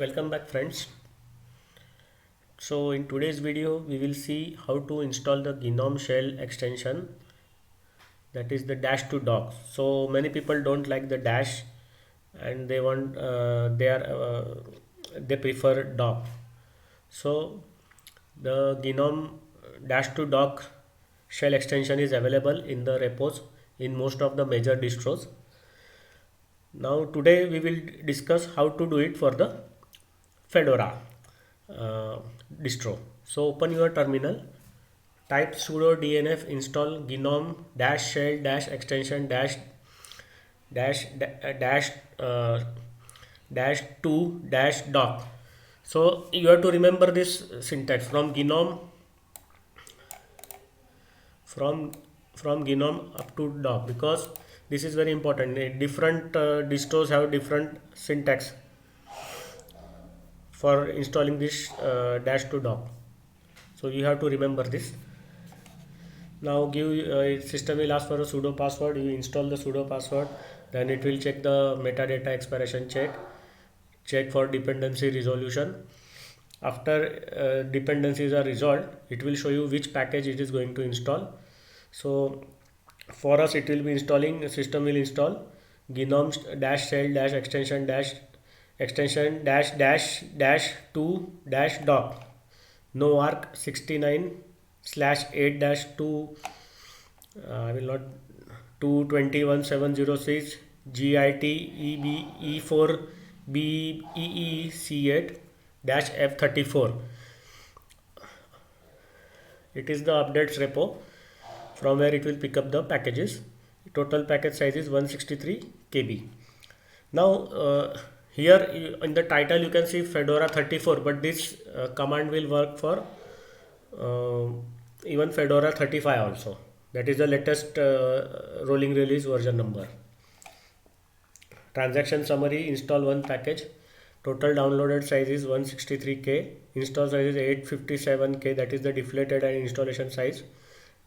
Welcome back, friends. So in today's video we will see how to install the GNOME shell extension, that is the dash to dock. So many people don't like the dash and they prefer dock. So the GNOME dash to dock shell extension is available in the repos in most of the major distros. Now today we will discuss how to do it for the Fedora uh, distro. So open your terminal, type sudo dnf install gnome dash shell dash extension dash dash uh, dash to dash dock. So you have to remember this syntax from gnome from gnome up to dock, because this is very important. Different distros have different syntax for installing this dash to dock, so you have to remember this. Now system will ask for a sudo password. You install the sudo password, then it will check the metadata expiration, check for dependency resolution. After dependencies are resolved, it will show you which package it is going to install. So for us it will be installing, system will install gnome dash shell dash extension dash to dash dock no arc 69/8 dash 2 I will not 221706 git eb e4 beec8 dash f34. It is the updates repo from where it will pick up the packages. Total package size is 163 KB. Now here in the title you can see Fedora 34, but this command will work for even Fedora 35 also. That is the latest rolling release version number. Transaction summary: install one package. Total downloaded size is 163K. Install size is 857K. That is the deflated and installation size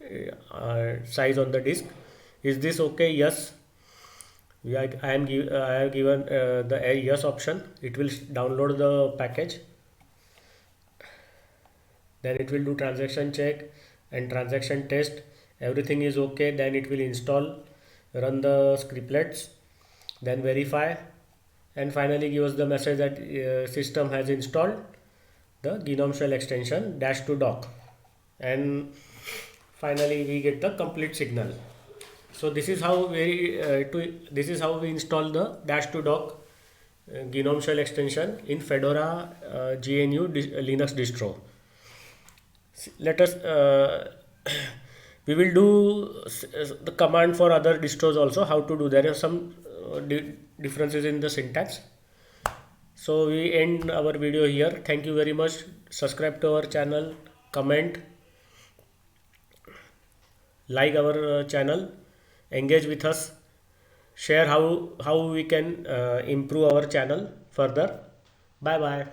on the disk. Is this okay? Yes. I have given the yes option. It will download the package. Then it will do transaction check and transaction test. Everything is okay. Then it will install, run the scriptlets, then verify, and finally give us the message that system has installed the GNOME shell extension dash to dock, and finally we get the complete signal. So this is how this is how we install the dash to dock GNOME shell extension in Fedora GNU Linux distro. Let us we will do the command for other distros also, how to do. There are some differences in the syntax. So we end our video here. Thank you very much. Subscribe to our channel, comment, like our channel, engage with us, share how we can improve our channel further. Bye bye.